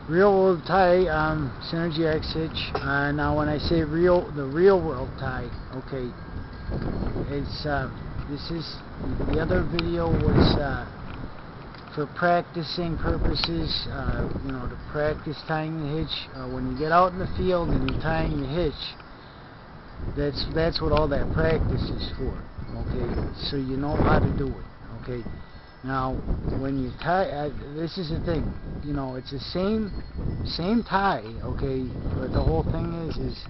Real world tie, Synergy X Hitch. Now when I say the real world tie, okay, it's this is the other video was for practicing purposes, to practice tying the hitch. When you get out in the field and you're tying the hitch, that's what all that practice is for. Okay, so you know how to do it. Okay. Now, when you tie, this is the thing, it's the same tie, okay, but the whole thing is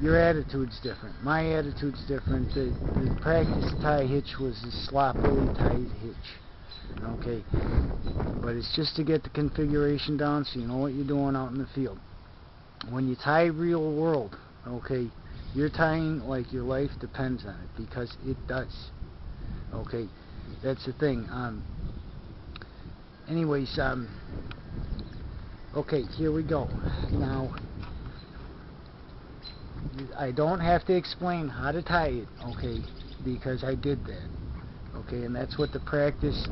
your attitude's different. My attitude's different. The practice tie hitch was a sloppily tied hitch, okay, but it's just to get the configuration down so you know what you're doing out in the field. When you tie real world, okay, you're tying like your life depends on it, because it does, okay. That's the thing. Anyways, okay, here we go. Now, I don't have to explain how to tie it, okay, because I did that, okay, and that's what the practice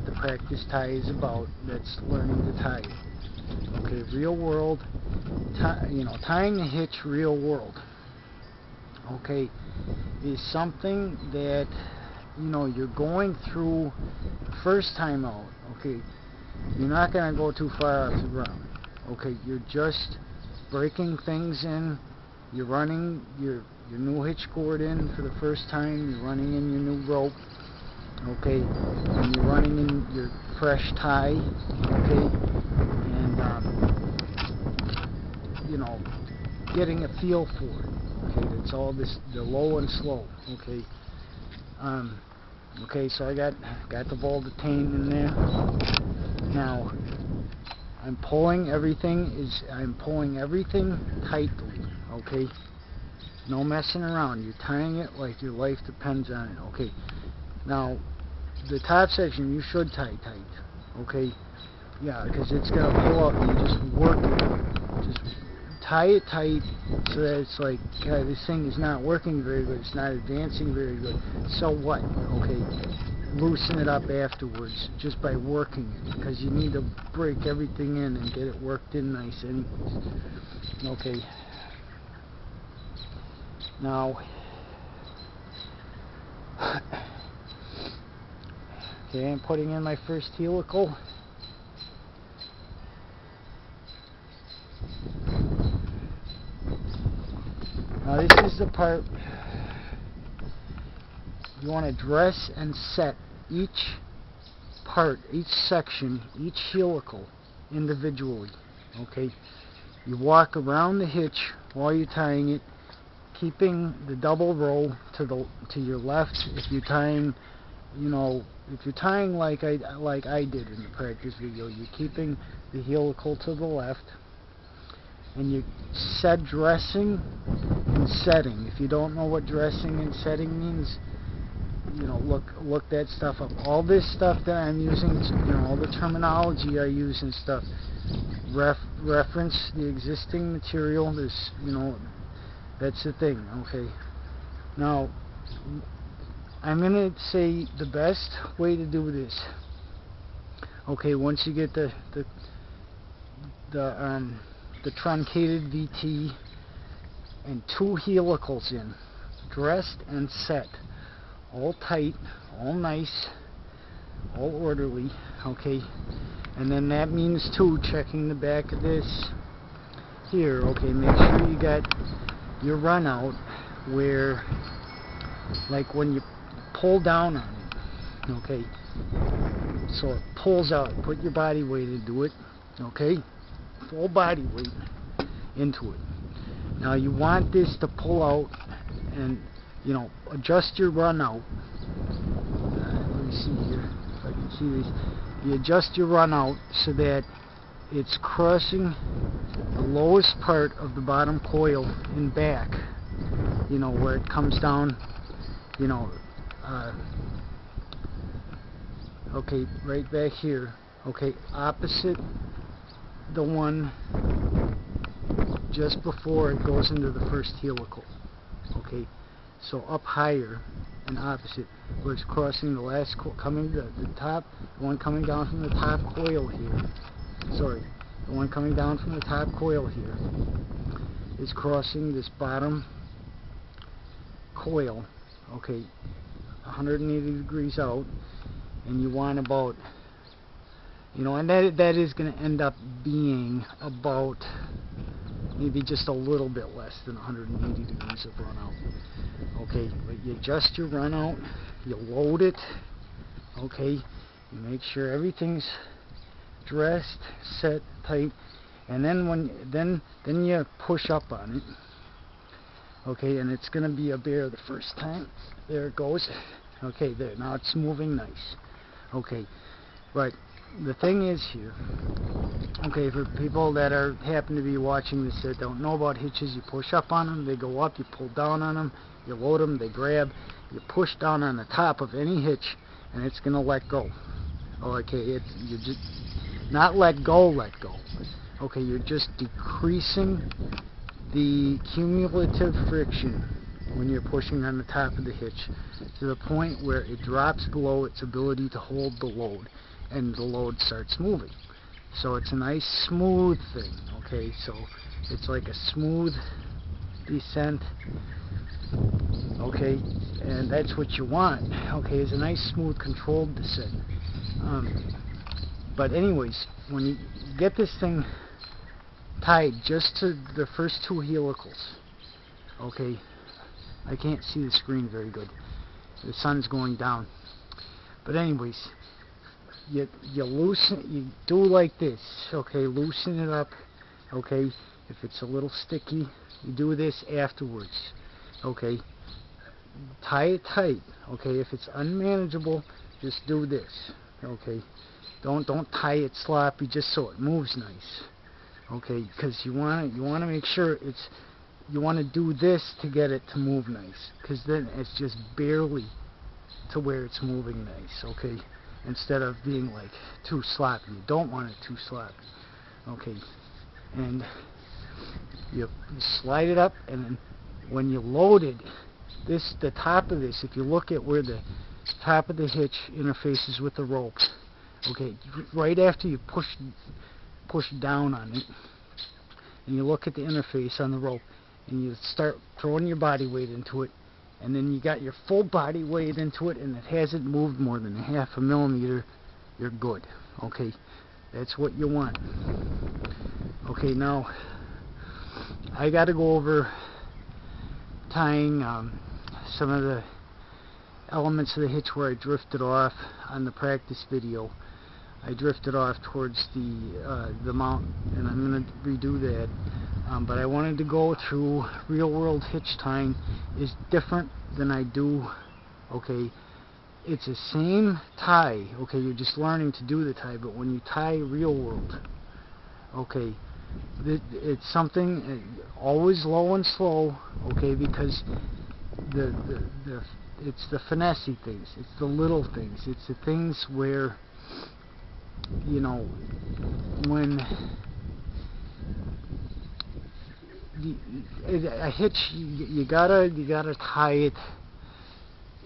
tie is about. That's learning to tie it, okay. Real world, tying the hitch, real world, okay, is something that you're going through first time out, okay. You're not going to go too far off the ground, okay. You're just breaking things in. You're running your new hitch cord in for the first time. You're running in your new rope, okay, and you're running in your fresh tie, okay, and getting a feel for it, okay. It's all the low and slow, okay. Okay, so I got the ball detained in there. Now I'm pulling everything tightly, okay. No messing around. You're tying it like your life depends on it, okay. Now the top section you should tie tight, okay. Yeah, because it's gonna pull up and you just work it. Just tie it tight so that it's like, God, this thing is not working very good, it's not advancing very good. So what? Okay, loosen it up afterwards just by working it, because you need to break everything in and get it worked in nice anyways. Okay, now okay, I'm putting in my first helical. Now this is the part you want to dress and set each part, each section, each helical individually, okay. You walk around the hitch while you're tying it, keeping the double row to your left. If you're tying, if you're tying like I did in the practice video, you're keeping the helical to the left. And you set dressing and setting. If you don't know what dressing and setting means, look that stuff up. All this stuff that I'm using, all the terminology I use and stuff, reference the existing material. This, that's the thing. Okay. Now, I'm gonna say the best way to do this. Okay, once you get the truncated VT and 2 helicals in, dressed and set, all tight, all nice, all orderly, okay. And then that means too, checking the back of this here, okay. Make sure you got your run out where, like when you pull down on it, okay, so it pulls out. Put your body weight into it, okay, full body weight into it. Now you want this to pull out and adjust your run out. Let me see here if I can see this. You adjust your run out so that it's crossing the lowest part of the bottom coil in back, where it comes down, okay, right back here, okay, opposite the one just before it goes into the first helical, okay. So up higher and opposite, where it's crossing the last coming to the top, the one coming down from the top coil here. Sorry, the one coming down from the top coil here, is crossing this bottom coil, okay, 180 degrees out, and you want about, you know, and that is going to end up being about maybe just a little bit less than 180 degrees of run out. Okay, but you adjust your run out, you load it, okay, you make sure everything's dressed, set, tight, and then then you push up on it. Okay, and it's going to be a bear the first time. There it goes. Okay, there, now it's moving nice. Okay, but the thing is here, okay, for people that happen to be watching this that don't know about hitches, you push up on them, they go up, you pull down on them, you load them, they grab, you push down on the top of any hitch, and it's going to let go. Okay, you just not let go. Okay, you're just decreasing the cumulative friction when you're pushing on the top of the hitch to the point where it drops below its ability to hold the load, and the load starts moving. So it's a nice smooth thing, okay, so it's like a smooth descent, okay, and that's what you want, okay, is a nice smooth controlled descent. But anyways, when you get this thing tied just to the first two helicals, okay, I can't see the screen very good, the sun's going down, but anyways, you loosen, you do like this, okay, loosen it up, okay, if it's a little sticky, you do this afterwards, okay, tie it tight, okay, if it's unmanageable, just do this, okay, don't tie it sloppy just so it moves nice, okay, because you want to make sure you want to do this to get it to move nice, because then it's just barely to where it's moving nice, okay, instead of being like too sloppy. You don't want it too sloppy, okay, and you slide it up, and then when you load it, the top of this, if you look at where the top of the hitch interfaces with the rope, okay, right after you push down on it, and you look at the interface on the rope, and you start throwing your body weight into it, and then you got your full body weight into it, and it hasn't moved more than 1/2 millimeter, you're good, okay, that's what you want. Okay, now I got to go over tying some of the elements of the hitch where I drifted off on the practice video. I drifted off towards the mount, and I'm going to redo that. But I wanted to go through real world hitch tying is different than I do, okay, it's the same tie, okay, you're just learning to do the tie, but when you tie real world, okay, it's something always low and slow, okay, because it's the finessey things, it's the little things, it's the things where, you know, when a hitch, you gotta tie it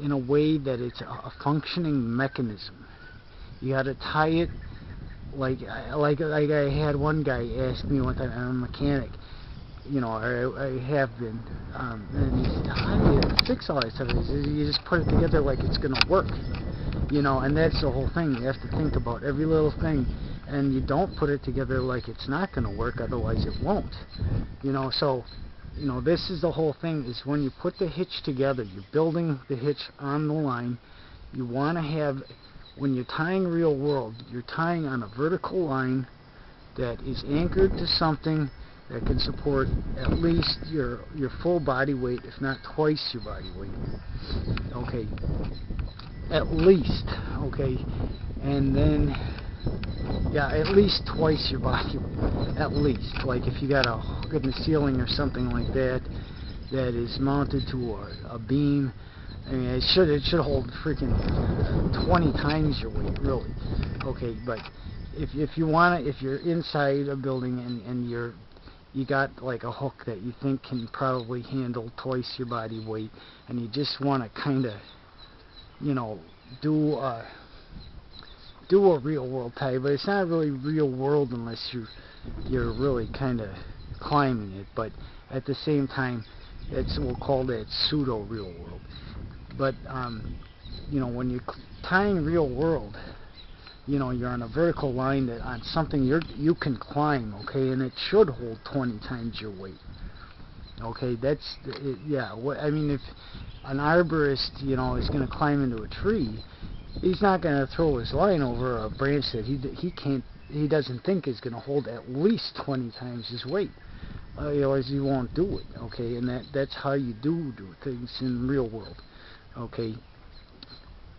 in a way that it's a functioning mechanism. You gotta tie it like I had one guy ask me one time, I'm a mechanic, you know, I have been, and he said, how do you fix all that stuff? He said, you just put it together like it's gonna work, you know, and that's the whole thing. You have to think about every little thing, and you don't put it together like it's not gonna work, otherwise it won't, you know. So, you know, this is the whole thing, is when you put the hitch together, you're building the hitch on the line, you want to have, when you're tying real world, you're tying on a vertical line that is anchored to something that can support at least your full body weight, if not twice your body weight, okay, at least, okay, and then, yeah, at least twice your body weight, at least. Like if you got a hook in the ceiling or something like that that is mounted to a beam, I mean, it should hold freaking 20 times your weight, really. Okay, but if you want to, if you're inside a building and you got like a hook that you think can probably handle twice your body weight, and you just want to kind of, you know, do do a real world tie, but it's not really real world unless you're really kind of climbing it. But at the same time, we'll call that pseudo real world. But you know, when you're tying real world, you know, you're on a vertical line that on something you can climb, okay, and it should hold 20 times your weight. Okay, that's it, yeah. I mean, if an arborist, you know, is going to climb into a tree, he's not going to throw his line over a branch that he doesn't think is going to hold at least 20 times his weight. Otherwise, he won't do it. Okay, and that's how you do things in real world. Okay,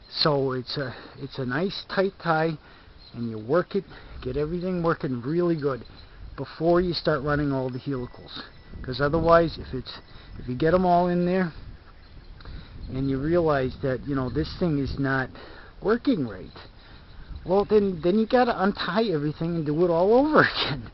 so it's a nice tight tie, and you work it, get everything working really good before you start running all the helicals. Because otherwise, if you get them all in there and you realize that, you know, this thing is not working right, well, then you got to untie everything and do it all over again.